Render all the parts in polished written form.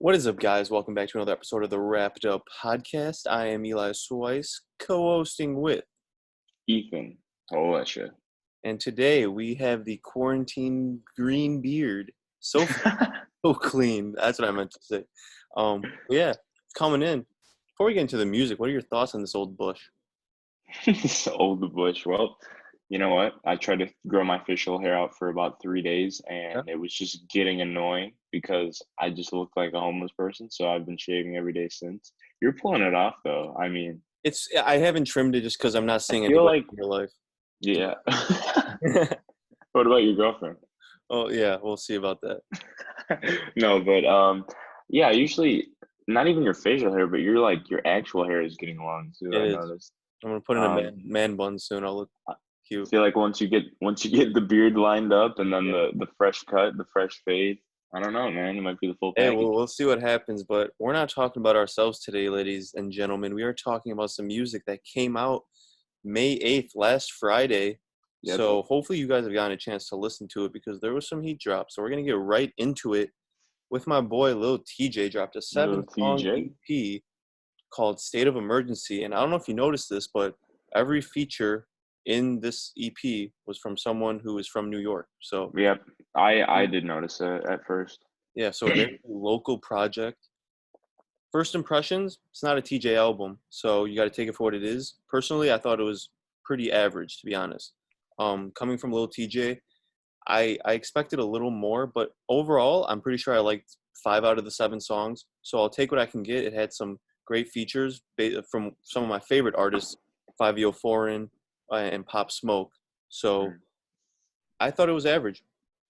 What is up, guys? Welcome back to another episode of the Wrapped Up Podcast. I am Eli Swice, co-hosting with, Ethan. Oh, that shit. and today we have the quarantine green beard. So so clean. That's what I meant to say. Yeah, coming in. Before we get into the music, what are your thoughts on this old bush? This old bush. Well, you know what? I tried to grow my facial hair out for about 3 days, Yeah. and it was just getting annoying because I just looked like a homeless person. So I've been shaving every day since. You're pulling it off, though. I mean, I haven't trimmed it just because I'm not I seeing feel anybody like, in real life. yeah. What about your girlfriend? Oh yeah, we'll see about that. No, but yeah. Usually, not even your facial hair, but your actual hair is getting long too. It I is. noticed. I'm gonna put in a Um, man bun soon. I'll look I cute. feel like once you get the beard lined up and then Yeah. the fresh cut, the fresh fade, I don't know, man. It might be the full Hey, package. we'll see what happens, but we're not talking about ourselves today, ladies and gentlemen. We are talking about some music that came out May 8th, last Friday. Yep. So hopefully you guys have gotten a chance to listen to it because there was some heat drops. So we're going to get right into it with my boy Lil Tjay dropped a Lil 7-song TJ. EP called State of Emergency. And I don't know if you noticed this, but every feature in this EP was from someone who is from New York. So Yep. I did notice that at first. yeah, so a very local project. First impressions, it's not a TJ album, so you got to take it for what it is. Personally, I thought it was pretty average, to be honest. Coming from Lil TJ, I expected a little more, but overall, I'm pretty sure I liked 5 out of the 7 songs. So I'll take what I can get. It had some great features from some of my favorite artists, 5 Foreign and Pop Smoke. So Mm. I thought it was average,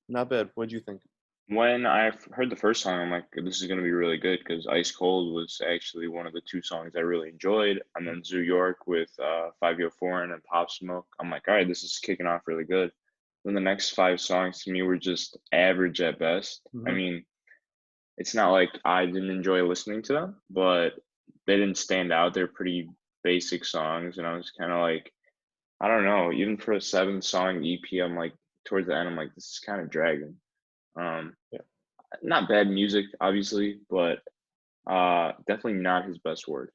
not bad. What do you think? When I heard the first song, I'm like, this is gonna be really good because Ice Cold was actually one of the two songs I really enjoyed, and then Zoo York with 504 and Pop Smoke. I'm like, all right, this is kicking off really good. Then the next 5 songs to me were just average at best. I Mm-hmm. mean, it's not like I didn't enjoy listening to them, but they didn't stand out. They're pretty basic songs, and I was kind of like, I don't know. Even for a 7 song EP, I'm like towards the end, I'm like, this is kind of dragging. Um, Not bad music, obviously, but definitely not his best work.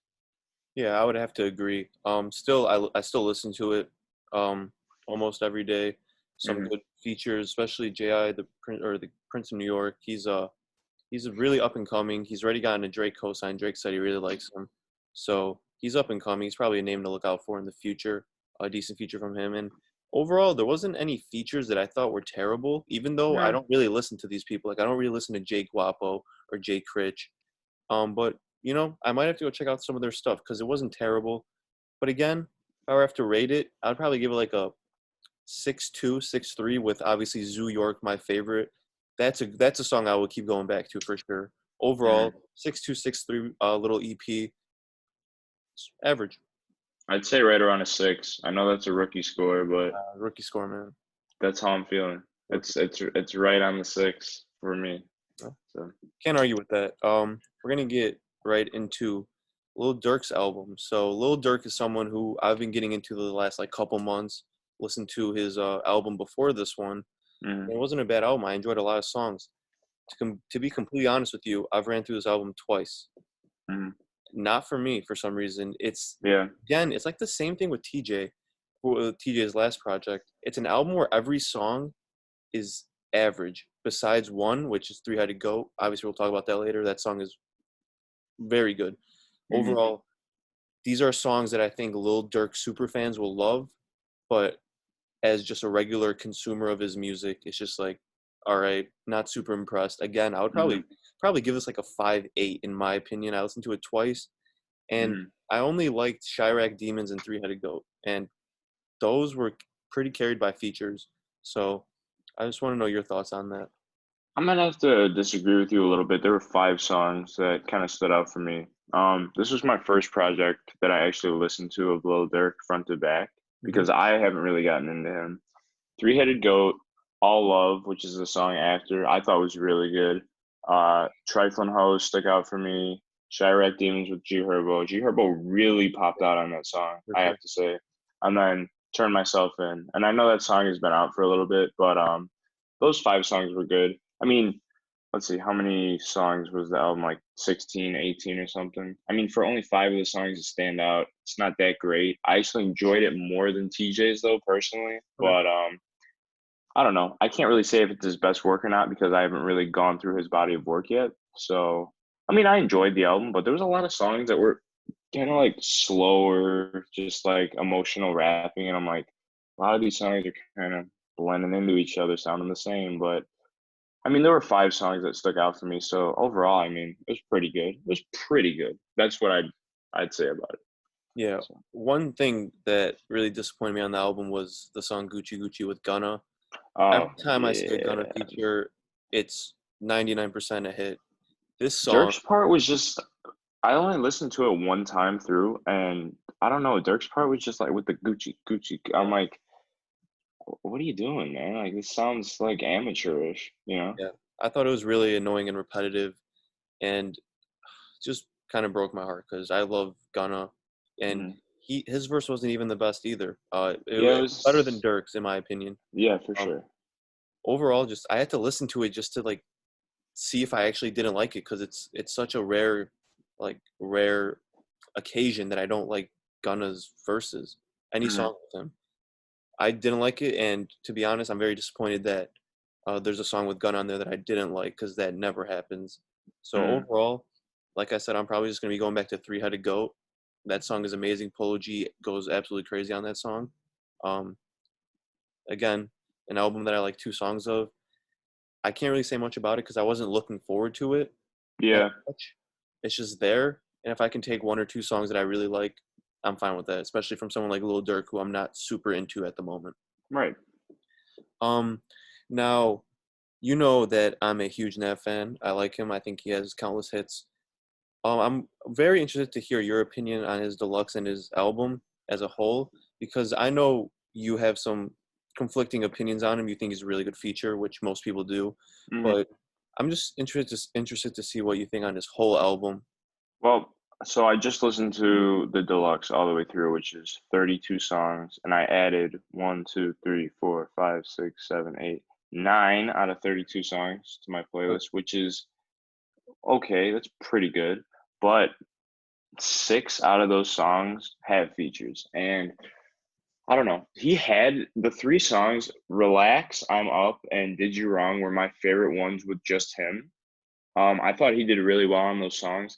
Yeah, I would have to agree. I still listen to it, almost every day. Some Hmm. good features, especially Ji, the Prince of New York. He's really up and coming. He's already gotten a Drake cosign. Drake said he really likes him, so he's up and coming. He's probably a name to look out for in the future. A decent feature from him. And overall, there wasn't any features that I thought were terrible. Even though I No, don't really listen to these people, like I don't really listen to Jay Guapo or Jay Critch. But I might have to go check out some of their stuff because it wasn't terrible. But again, if I were to have to rate it, I'd probably give it like a 6.2, 6.3 with obviously Zoo York, my favorite. That's a song I will keep going back to for sure. Overall, mm. 6.2, 6.3, little EP, average. I'd say right around a 6. I know that's a rookie score, but Rookie score, man. that's how I'm feeling. Rookie. It's right on the 6 for me. Score. So Can't argue with that. We're gonna get right into Lil Durk's album. So Lil Durk is someone who I've been getting into the last like couple months. Listened to his album before this one. mm, It wasn't a bad album. I enjoyed a lot of songs. To be completely honest with you, I've ran through this album twice. mm, Not for me for some reason. It's yeah, again, it's like the same thing with TJ, with TJ's last project. It's an album where every song is average, besides one, which is Three Headed Goat. Obviously, we'll talk about that later. That song is very good. mm, Overall, these are songs that I think Lil Durk super fans will love, but as just a regular consumer of his music, it's just like, all right, not super impressed. Again, I would mm, probably give this like a 5.8 in my opinion. I listened to it twice, and mm. I only liked Chirac Demons and Three Headed Goat, and those were pretty carried by features. So I just want to know your thoughts on that. I might have to disagree with you a little bit. There were 5 songs that kind of stood out for me. This was my first project that I actually listened to of Lil Durk front to back Mm-hmm. because I haven't really gotten into him. Three Headed Goat, All Love, which is the song after, I thought was really good. Triflin' Ho stuck out for me. Chirac Demons with G Herbo. G Herbo really popped out on that song, For I sure. have to say. And then Turn Myself In. And I know that song has been out for a little bit, but those 5 songs were good. I mean, let's see, how many songs was the album? Like 16, 18 or something? I mean, for only 5 of the songs to stand out, it's not that great. I actually enjoyed it more than TJ's though, personally. Okay. But I don't know. I can't really say if it's his best work or not because I haven't really gone through his body of work yet. So, I mean, I enjoyed the album, but there was a lot of songs that were kind of like slower, just like emotional rapping, and I'm like, a lot of these songs are kind of blending into each other, sounding the same. But I mean, there were 5 songs that stuck out for me. So overall, I mean, it was pretty good. It was pretty good. That's what I'd say about it. Yeah. So, One thing that really disappointed me on the album was the song Gucci Gucci with Gunna. oh Every time I see a Gunna yeah, feature, it's 99% a hit. This song, Dirk's part was just. I only listened to it one time through, and I don't know. Dirk's part was just like with the Gucci Gucci. I'm like, what are you doing, man? Like this sounds like amateurish, you know? yeah, I thought it was really annoying and repetitive, and just kind of broke my heart because I love Gunna, and Hmm. his verse wasn't even the best either. Yeah, it It was better than was. Dirk's in my opinion. Yeah, for Um, sure. Overall, just I had to listen to it just to like see if I actually didn't like it because it's such a rare occasion that I don't like Gunna's verses. Any Hmm. song with him, I didn't like it, and to be honest, I'm very disappointed that there's a song with Gunna on there that I didn't like because that never happens. So Hmm. overall, like I said, I'm probably just gonna be going back to Three Headed Goat. That song is amazing. Polo G goes absolutely crazy on that song. Um, Again, an album that I like 2 songs of. I can't really say much about it because I wasn't looking forward to it that Yeah, much. It's just there, and if I can take 1 or 2 songs that I really like, I'm fine with that. Especially from someone like Lil Durk, who I'm not super into at the moment. right. Um, Now you know that I'm a huge Nav fan. I like him. I think he has countless hits. I'm very interested to hear your opinion on his deluxe and his album as a whole because I know you have some conflicting opinions on him. You think he's a really good feature, which most people do, Hmm. but I'm just interested to see what you think on his whole album. Well, so I just listened to the deluxe all the way through, which is 32 songs, and I added 9 out of 32 songs to my Uh, playlist, which is okay. That's pretty good, but 6 out of those songs have features, and I don't know. He had the 3 songs, "Relax," "I'm Up," and "Did You Wrong" were my favorite ones with just him. I thought he did really well on those songs.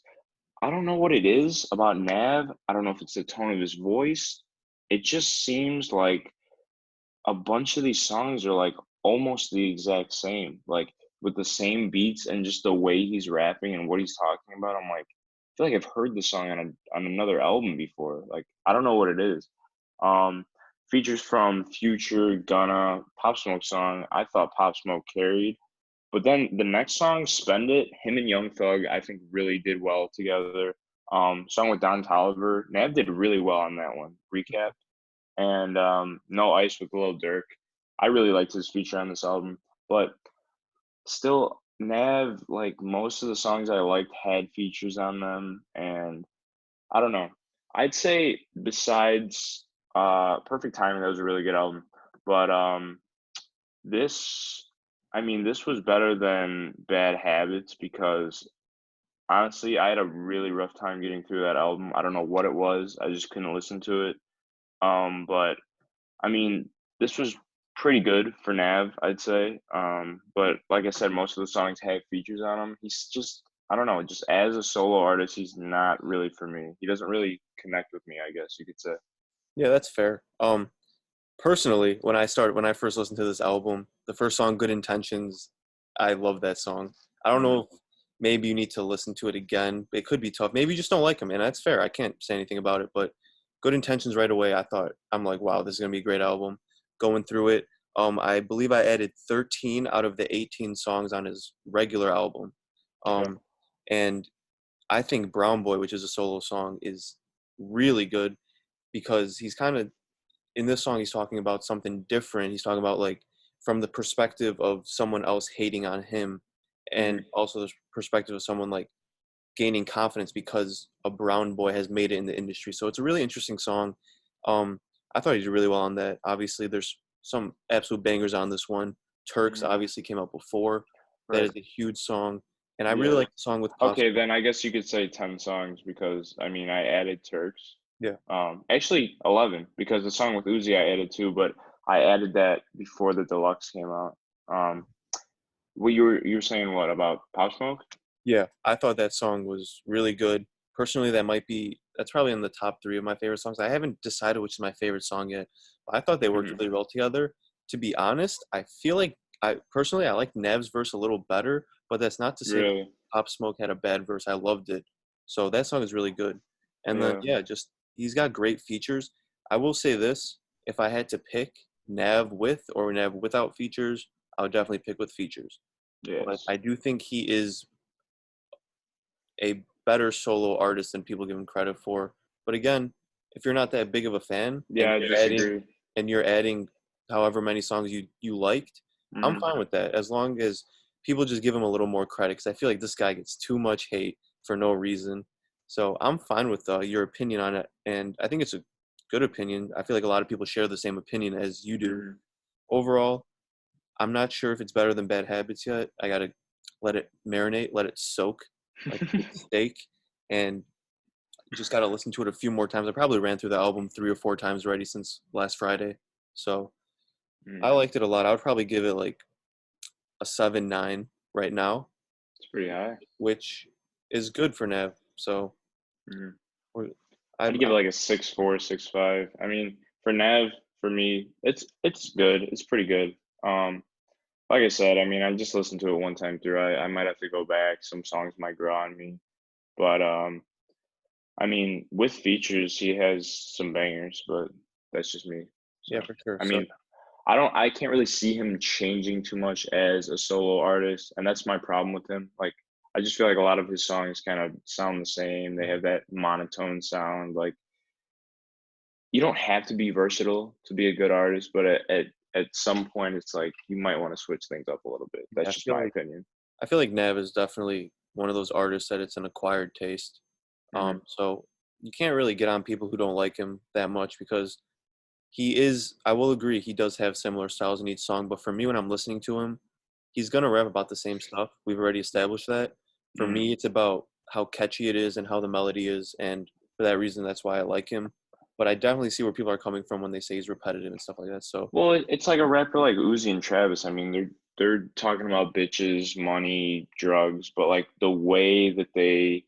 I don't know what it is about Nav. I don't know if it's the tone of his voice. It just seems like a bunch of these songs are like almost the exact same, like with the same beats and just the way he's rapping and what he's talking about. I'm like, I feel like I've heard this song on another album before. Like I don't know what it is. Um, Features from Future, Gunna, Pop Smoke song. I thought Pop Smoke carried, but then the next song, Spend It, him and Young Thug, I think really did well together. Song with Don Toliver, Nav did really well on that one. Recap and No Ice with Lil Durk. I really liked his feature on this album, but still, Nav, like most of the songs I liked had features on them, and I don't know. I'd say besides Perfect Timing, that was a really good album, but this, I mean, this was better than Bad Habits because honestly, I had a really rough time getting through that album. I don't know what it was. I just couldn't listen to it. But I mean, this was pretty good for Nav, I'd say. But like I said, most of the songs have features on them. He's just, I don't know, just as a solo artist, he's not really for me. He doesn't really connect with me, I guess you could say. Yeah, that's fair. Personally, when I first listened to this album, the first song, "Good Intentions," I love that song. I don't know Hmm. if maybe you need to listen to it again. It could be tough. Maybe you just don't like him, and that's fair. I can't say anything about it. But "Good Intentions" right away, I'm like, wow, this is gonna be a great album. Going through it, I believe I added 13 out of the 18 songs on his regular album, Okay. um, and I think "Brown Boy," which is a solo song, is really good because he's kind of in this song he's talking about something different. He's talking about like from the perspective of someone else hating on him and Hmm. also the perspective of someone like gaining confidence because a brown boy has made it in the industry. So it's a really interesting song. um I thought he did really well on that. Obviously there's some absolute bangers on this one. Turks Hmm. obviously came out before. That Right. is a huge song, and I really Yeah. like the song with Pop Okay, Smoke. then I guess you could say 10 songs because I mean I added Turks. Yeah. Actually 11 because the song with Uzi I added too, but I added that before the deluxe came out. Um, what you were saying what about Pop Smoke? Yeah, I thought that song was really good. Personally, that's probably in the top 3 of my favorite songs. I haven't decided which is my favorite song yet, but I thought they worked Hmm. really well together. To be honest, I feel like I like Nev's verse a little better, but that's not to say Really? Pop Smoke had a bad verse. I loved it. So that song is really good. And then Yeah. yeah, just he's got great features. I will say this, if I had to pick Nav with or Nav without features, I would definitely pick with features. But Yes. I do think he is a better solo artist than people give him credit for. But again, if you're not that big of a fan Yeah, I disagree. and you're adding however many songs you liked, I'm Hmm. fine with that as long as people just give him a little more credit because I feel like this guy gets too much hate for no reason. So I'm fine with your opinion on it, and I think it's a good opinion. I feel like a lot of people share the same opinion as you do. Hmm. Overall, I'm not sure if it's better than Bad Habits yet. I gotta let it marinate, let it soak like a good steak, and just gotta listen to it a few more times. I probably ran through the album 3 or 4 times already since last Friday, so I Hmm. liked it a lot. I would probably give it like a 7.9 right now, It's pretty high. which is good for Nav. So Hmm. we're- I'd I'm, give it I'm like a 6.4, 6.5. I mean, for Nav, for me, it's good. It's pretty good. Um, like I said, I mean, I just listened to it one time through. I might have to go back. Some songs might grow on me, but I mean, with features, he has some bangers, but that's just me. yeah, So, for sure. I So mean, I can't really see him changing too much as a solo artist, and that's my problem with him. Like, I just feel like a lot of his songs kind of sound the same. They have that monotone sound. Like, you don't have to be versatile to be a good artist, but at some point, it's like you might want to switch things up a little bit. yeah, That's just my opinion. I feel like Nav is definitely one of those artists that it's an acquired taste. Hmm. So you can't really get on people who don't like him that much because he is. I will agree, he does have similar styles in each song. But for me, when I'm listening to him, he's gonna rap about the same stuff. We've already established that. For Hmm. me, it's about how catchy it is and how the melody is, and for that reason, that's why I like him. But I definitely see where people are coming from when they say he's repetitive and stuff like that. So Well, it's like a rapper like Uzi and Travis. I mean, they're talking about bitches, money, drugs, but like the way that they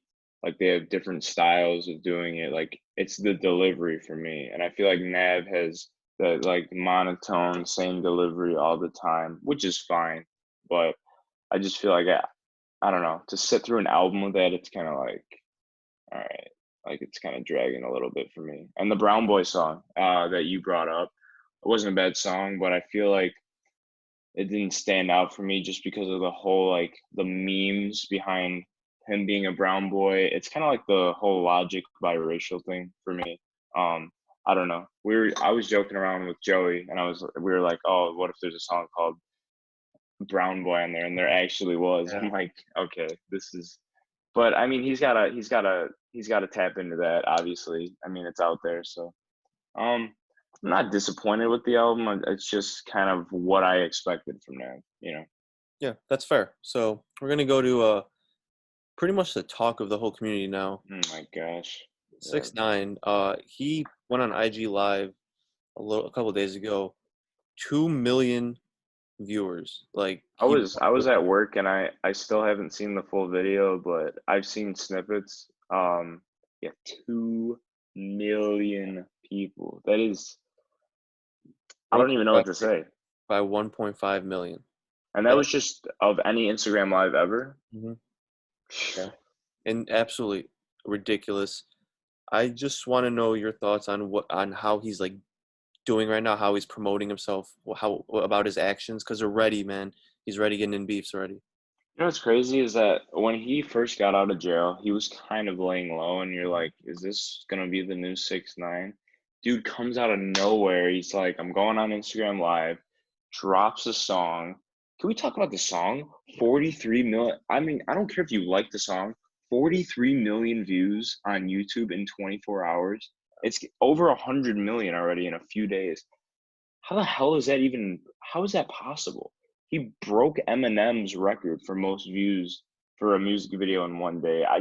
have different styles of doing it. Like it's the delivery for me, and I feel like Nav has that like monotone, same delivery all the time, which is fine. But I just feel like I don't know to sit through an album with that. It's kind of like all right, like it's kind of dragging a little bit for me. And the Brown Boy song that you brought up, it wasn't a bad song, but I feel like it didn't stand out for me just because of the whole like the memes behind him being a brown boy. It's kind of like the whole Logic biracial thing for me. I don't know. I was joking around with Joey, and we were like, oh, what if there's a song called Brown Boy on there, and there actually was. yeah, I'm like, okay, this is. But I mean, he's gotta tap into that. Obviously, I mean, it's out there. So, I'm not disappointed with the album. It's just kind of what I expected from them. yeah, that's fair. So we're gonna go to pretty much the talk of the whole community now. Oh my gosh. Yeah. 6ix9ine, he went on IG Live a couple of days ago. 2 million viewers. Like I he, was I was at work and I still haven't seen the full video, but I've seen snippets. Yeah, 2 million people. That is, I broke don't the even know what to record say. by 1.5 million. And that That was just of any Instagram live ever. mhm, yeah, and absolutely ridiculous. I just want to know your thoughts on how he's like doing right now, how he's promoting himself, how about his actions because already, man, he's already getting in beefs already. You know what's crazy is that when he first got out of jail, he was kind of laying low, and you're like, is this gonna be the new 6ix9ine? Dude comes out of nowhere. He's like, I'm going on Instagram Live, drops a song. Can we talk about the song? 43 million. I mean, I don't care if you like the song. 43 million views on YouTube in 24 hours. It's over 100 million already in a few days. How the hell is that even? How is that possible? he broke Eminem's record for most views for a music video in one day. I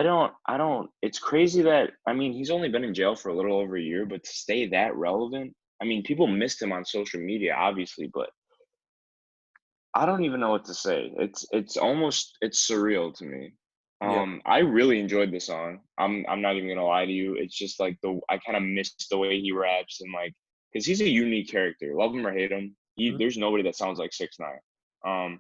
don't it's crazy that I mean, he's only been in jail for a little over a year, but to stay that relevant, I mean, people missed him on social media, obviously, but I don't even know what to say. It's surreal to me. Yeah. I really enjoyed the song. I'm not even gonna lie to you. It's just like I kind of missed the way he raps and like because he's a unique character. Love him or hate him, Mhm. there's nobody that sounds like 6ix9ine.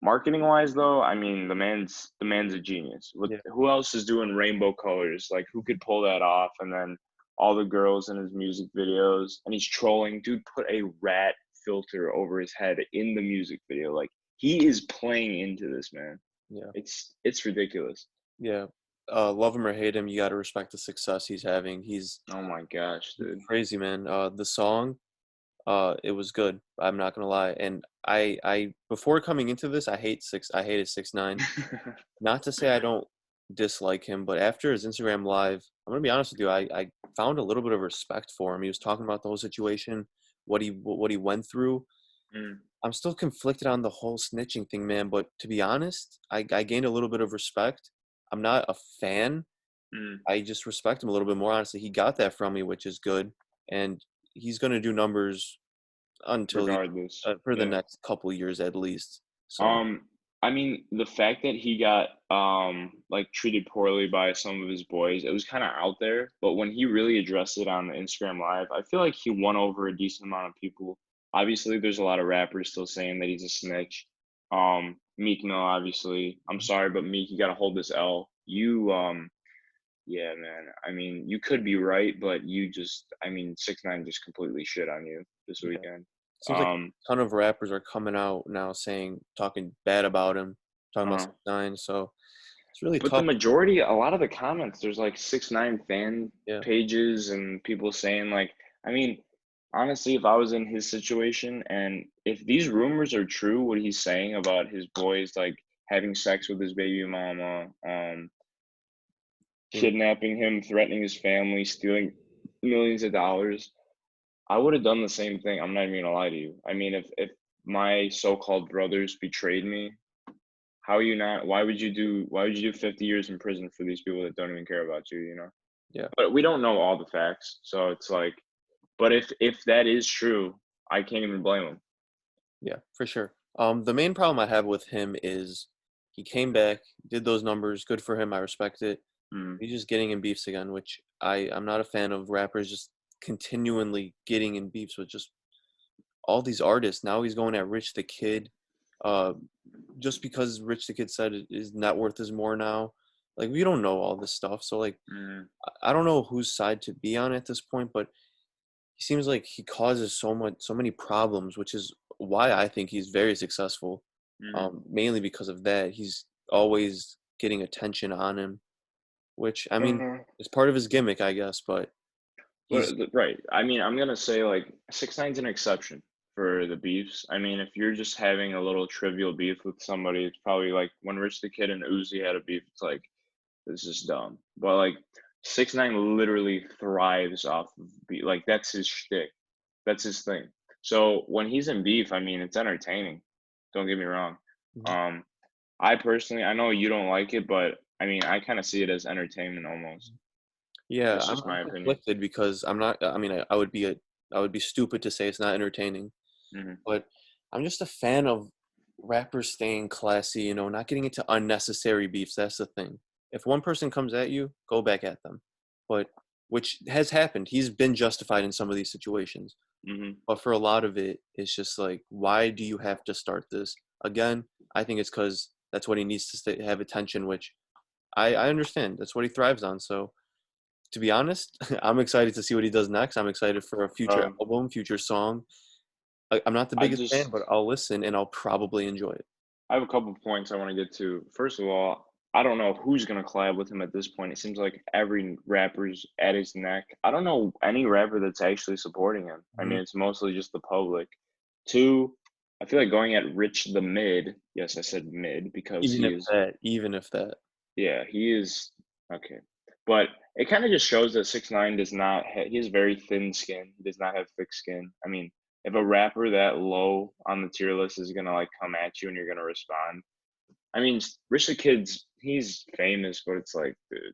Marketing wise though, I mean the man's a genius. With Yeah. who else is doing rainbow colors? Like who could pull that off? And then all the girls in his music videos, and he's trolling. Dude put a rat filter over his head in the music video. Like he is playing into this, man. Yeah. It's ridiculous. Yeah. Love him or hate him, you got to respect the success he's having. Oh my gosh, He's dude. crazy, man. The song, it was good. I'm not gonna lie. And I before coming into this, I hated 6ix9ine. Not to say I don't dislike him, but after his Instagram live, I'm gonna be honest with you, I found a little bit of respect for him. He was talking about the whole situation, what he went through. Mm, I'm still conflicted on the whole snitching thing, man. But to be honest, I gained a little bit of respect. I'm not a fan. mm, I just respect him a little bit more. Honestly, he got that from me, which is good, and he's gonna do numbers until he regardless. for the Yeah. next couple years at least. So Um, I mean, the fact that he got like treated poorly by some of his boys, it was kind of out there. But when he really addressed it on the Instagram Live, I feel like he won over a decent amount of people. Obviously, there's a lot of rappers still saying that he's a snitch. Meek Mill, obviously. I'm sorry, but Meek, you gotta hold this L. Yeah, man. I mean, you could be right, but I mean, 6ix9ine just completely shit on you this yeah, weekend. seems like Um, a ton of rappers are coming out now talking bad about him, talking about uh 6ix9ine. So it's really But the tough. majority, a lot of the comments, there's like 6ix9ine fan Yeah. pages and people saying like, I mean, honestly, if I was in his situation and if these rumors are true, what he's saying about his boys like having sex with his baby mama, Mm. kidnapping him, threatening his family, stealing millions of dollars, I would have done the same thing. I'm not even gonna lie to you. I mean, if my so-called brothers betrayed me, how are you not? Why would you do 50 years in prison for these people that don't even care about you? Yeah. But we don't know all the facts, so it's like. But if that is true, I can't even blame him. Yeah, for sure. The main problem I have with him is he came back, did those numbers, good for him. I respect it. Mm, He's just getting in beefs again, which I'm not a fan of rappers just continually getting in beefs with just all these artists. Now he's going at Rich the Kid, uh, just because Rich the Kid said his net worth is more now. Like we don't know all this stuff, so like mm, I don't know whose side to be on at this point, but he seems like he causes so many problems, which is why I think he's very successful. mm, Mainly because of that, he's always getting attention on him, which I mean uh, is part of his gimmick, I guess. But he's right. I mean, I'm gonna say like 6ix9ine's an exception for the beefs. I mean, if you're just having a little trivial beef with somebody, it's probably like when Rich the Kid and Uzi had a beef. It's like this is dumb. But like 6ix9ine literally thrives off of like that's his shtick. That's his thing. So when he's in beef, I mean it's entertaining. Don't get me wrong. Mhm. Um I personally I know you don't like it, but I mean I kind of see it as entertainment almost. Yeah, That's just I'm my opinion. conflicted because I'm not. I mean, I would be stupid to say it's not entertaining, Hmm. but I'm just a fan of rappers staying classy. Not getting into unnecessary beefs. That's the thing. If one person comes at you, go back at them. But which has happened. He's been justified in some of these situations. Hmm. But for a lot of it, it's just like, why do you have to start this again? I think it's because that's what he needs to have attention, which I understand. That's what he thrives on. So to be honest, I'm excited to see what he does next. I'm excited for a future Um, album, future song. I'm not the I biggest fan, just but I'll listen and I'll probably enjoy it. I have a couple of points I want to get to. First of all, I don't know who's gonna collab with him at this point. It seems like every rapper's at his neck. I don't know any rapper that's actually supporting him. I Mhm. mean, it's mostly just the public. Two, I feel like going at Rich the Mid. Yes, I said mid because Even he if is. that, even if that, Yeah, he is okay. But it kind of just shows that 6ix9ine does not. He has very thin skin. He does not have thick skin. I mean, if a rapper that low on the tier list is gonna like come at you and you're gonna respond. I mean, Rich the Kid's he's famous, but it's like, dude,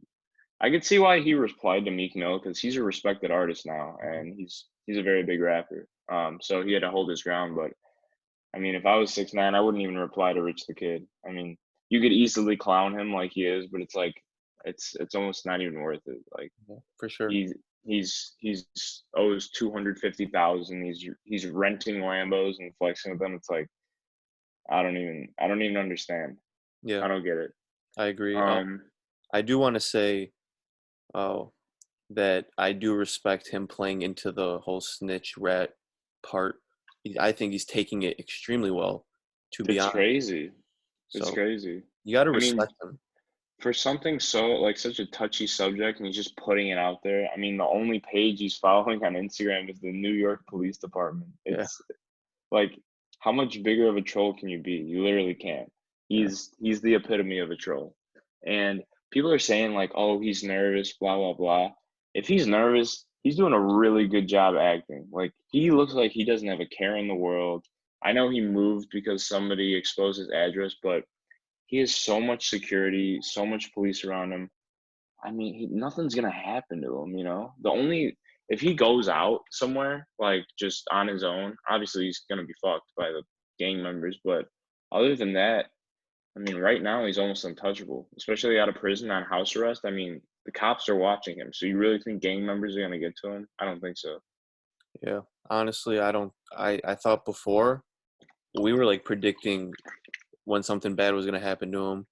I could see why he replied to Meek Mill because he's a respected artist now, and he's a very big rapper. So he had to hold his ground. But I mean, if I was 6ix9ine, I wouldn't even reply to Rich the Kid. I mean, you could easily clown him like he is, but it's like it's almost not even worth it. Like Yeah, for sure. he's he's owes 250,000. He's renting Lambos and flexing with them. It's like I don't even understand. Yeah, I don't get it. I agree. Um, I do want to say, oh, that I do respect him playing into the whole snitch rat part. I think he's taking it extremely well, to be it's honest. crazy. It's So crazy. you got to I mean, respect him. for something so like such a touchy subject and he's just putting it out there. I mean, the only page he's following on Instagram is the New York Police Department. Yeah, It's like how much bigger of a troll can you be? You literally can't. yeah. He's the epitome of a troll. And people are saying like, "Oh, he's nervous, blah blah blah." If he's nervous, he's doing a really good job acting. Like he looks like he doesn't have a care in the world. I know he moved because somebody exposed his address, but he has so much security, so much police around him. I mean, nothing's gonna happen to him. The only if he goes out somewhere like just on his own, obviously he's gonna be fucked by the gang members. But other than that, I mean, right now he's almost untouchable, especially out of prison on house arrest. I mean, the cops are watching him. So you really think gang members are gonna get to him? I don't think so. Yeah. Honestly, I don't. I thought before we were like predicting when something bad was gonna happen to him.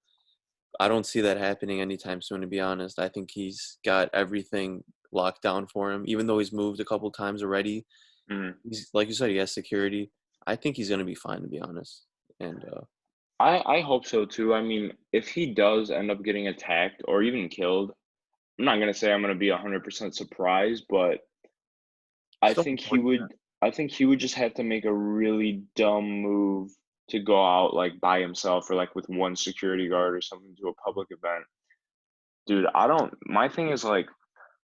I don't see that happening anytime soon, to be honest. I think he's got everything locked down for him. Even though he's moved a couple times already, Mhm. he's like you said, he has security. I think he's gonna be fine, to be honest. And I hope so too. I mean, if he does end up getting attacked or even killed, I'm not gonna say I'm gonna be 100% surprised, but I still think he unfortunate. would I think he would just have to make a really dumb move to go out, like, by himself or, like, with one security guard or something to a public event. Dude, I don't my thing is, like,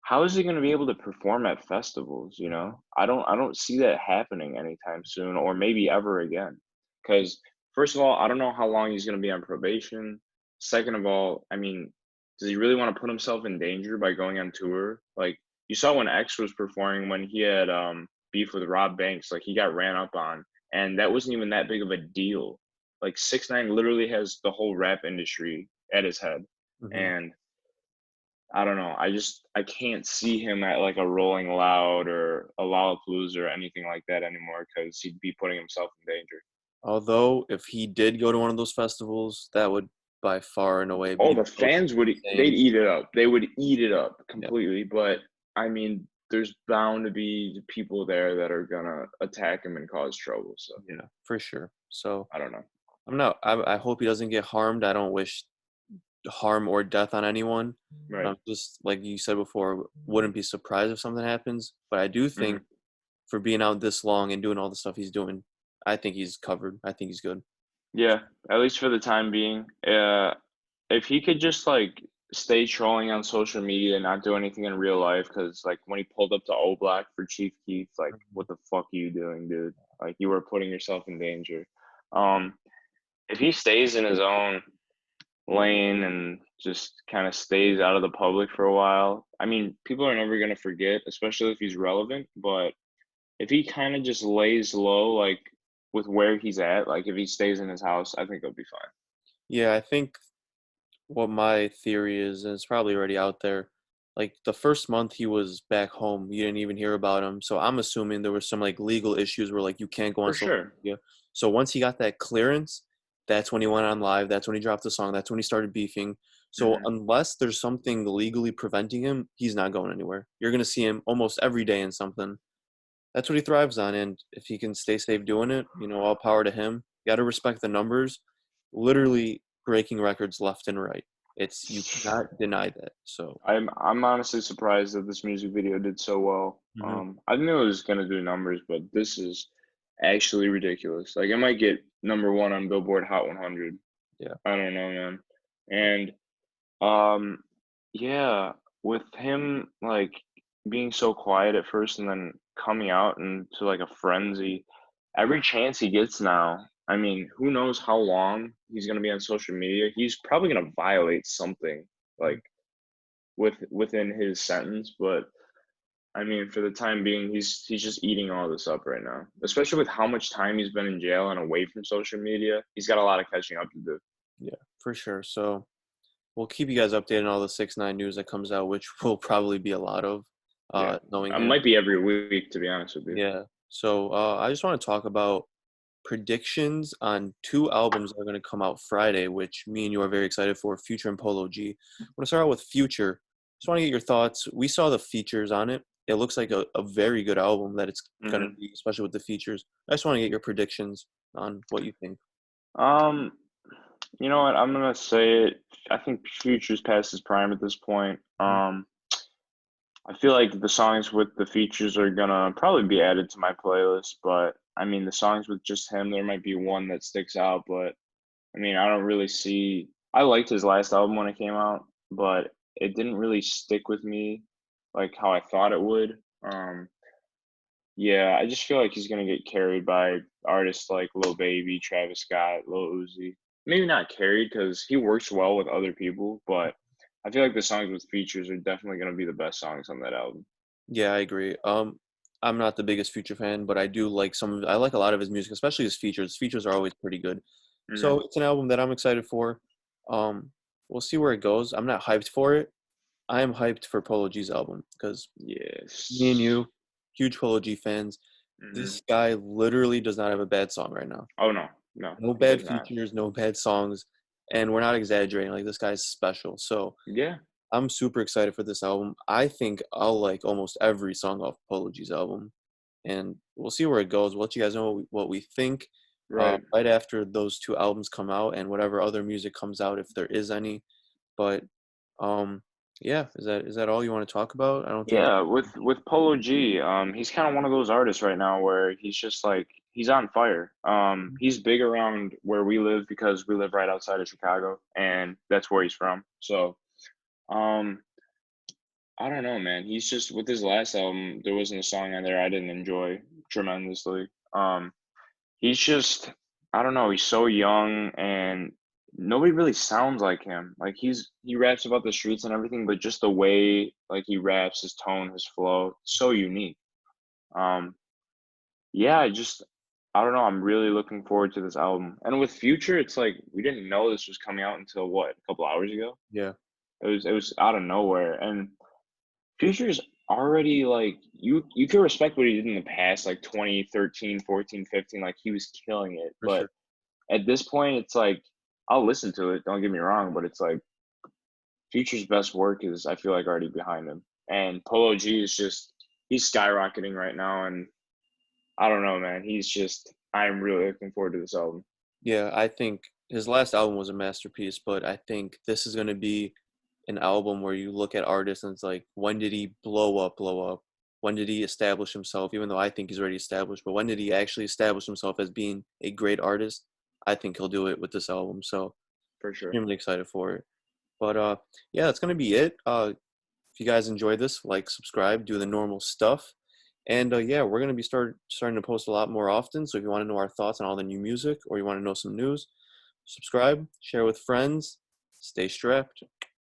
how is he gonna be able to perform at festivals, you know? I don't see that happening anytime soon or maybe ever again. Because first of all, I don't know how long he's gonna be on probation. Second of all, I mean, does he really wanna put himself in danger by going on tour? Like, you saw when X was performing when he had, beef with Rob Banks, like, he got ran up on, and that wasn't even that big of a deal. Like, 6ix9ine literally has the whole rap industry at his head, Hmm. and I don't know. I can't see him at like a Rolling Loud or a Lollapalooza or anything like that anymore because he'd be putting himself in danger. Although, if he did go to one of those festivals, that would by far and away Oh, be the the most fans would they'd insane. eat it up. They would eat it up Yeah, completely. But I mean, there's bound to be people there that are gonna attack him and cause trouble. So yeah, for sure. So I don't know. I'm not. I hope he doesn't get harmed. I don't wish harm or death on anyone. But Right. I'm just like you said before, wouldn't be surprised if something happens. But I do Hmm. think for being out this long and doing all the stuff he's doing, I think he's covered. I think he's good. Yeah, at least for the time being. If he could just like stay trolling on social media and not do anything in real life, because like when he pulled up to O Black for Chief Keef, like what the fuck are you doing, dude? Like you were putting yourself in danger. Um, if he stays in his own lane and just kind of stays out of the public for a while, I mean, people are never gonna forget, especially if he's relevant. But if he kind of just lays low, like with where he's at, like if he stays in his house, I think he'll be fine. Yeah, I think what my theory is, and it's probably already out there. Like the first month he was back home, you didn't even hear about him. So I'm assuming there was some like legal issues where like you can't go on For social sure. media. So once he got that clearance, that's when he went on live. That's when he dropped the song. That's when he started beefing. So Hmm. unless there's something legally preventing him, he's not going anywhere. You're gonna see him almost every day in something. That's what he thrives on. And if he can stay safe doing it, all power to him. You got to respect the numbers. Literally breaking records left and right. You cannot deny that. So I'm honestly surprised that this music video did so well. mhm, I knew it was gonna do numbers, but this is actually ridiculous. Like it might get number one on Billboard Hot 100. yeah, I don't know, man. And yeah, with him like being so quiet at first and then coming out into like a frenzy. Every chance he gets now, I mean, who knows how long he's gonna be on social media. He's probably gonna violate something like within his sentence, but I mean, for the time being, he's just eating all this up right now. Especially with how much time he's been in jail and away from social media, he's got a lot of catching up to do. Yeah, for sure. So we'll keep you guys updated on all the 6ix9ine news that comes out, which will probably be a lot of, Yeah, knowing it him. might be every week to be honest with you. Yeah. So I just want to talk about predictions on two albums that are going to come out Friday, which me and you are very excited for, Future and Polo G. I want to start out with Future. Just want to get your thoughts. We saw the features on it. It looks like a very good album that it's going to Hmm. be, especially with the features. I just want to get your predictions on what you think. Um, you know what? I'm gonna say it. I think Future's past his prime at this point. Mhm. I feel like the songs with the features are gonna probably be added to my playlist, but I mean the songs with just him, there might be one that sticks out, but I mean I don't really see. I liked his last album when it came out, but it didn't really stick with me like how I thought it would. Yeah, I just feel like he's gonna get carried by artists like Lil Baby, Travis Scott, Lil Uzi. Maybe not carried because he works well with other people, but I feel like the songs with features are definitely gonna be the best songs on that album. Yeah, I agree. I'm not the biggest Future fan, but I do like I like a lot of his music, especially his features. His features are always pretty good. So Hmm. it's an album that I'm excited for. Um, we'll see where it goes. I'm not hyped for it. I am hyped for Polo G's album because me and Yes. you, huge Polo G fans. Hmm. This guy literally does not have a bad song right now. Oh no, no, No he bad does not. features, no bad songs, and we're not exaggerating. Like this guy's special. So Yeah, I'm super excited for this album. I think I'll like almost every song off Polo G's album, and we'll see where it goes. We'll let you guys know what we think right. right after those two albums come out and whatever other music comes out if there is any. But um, yeah, is that all you want to talk about? I don't think. Yeah, with Polo G, he's kind of one of those artists right now where he's just like he's on fire. He's big around where we live because we live right outside of Chicago, and that's where he's from. So, um, I don't know, man. He's just with his last album, there wasn't a song on there I didn't enjoy tremendously. He's just I don't know, he's so young and nobody really sounds like him. Like he raps about the streets and everything, but just the way like he raps, his tone, his flow, so unique. Um yeah, I don't know, I'm really looking forward to this album. And with Future, it's like we didn't know this was coming out until what, a couple hours ago? Yeah, It was out of nowhere. And Future's already like you can respect what he did in the past, like 2013, 14, 15, like he was killing it. for But sure. at this point, it's like I'll listen to it. Don't get me wrong, but it's like Future's best work is I feel like already behind him, and Polo G is just he's skyrocketing right now, and I don't know, man. I'm really looking forward to this album Yeah, I think his last album was a masterpiece, but I think this is going to be an album where you look at artists and it's like, when did he blow up, blow up? When did he establish himself? Even though I think he's already established, but when did he actually establish himself as being a great artist? I think he'll do it with this album. So for sure. extremely excited for it. But yeah, that's gonna be it. If you guys enjoyed this, like, subscribe, do the normal stuff. And yeah, we're gonna be starting to post a lot more often. So if you want to know our thoughts on all the new music or you want to know some news, subscribe, share with friends, stay strapped.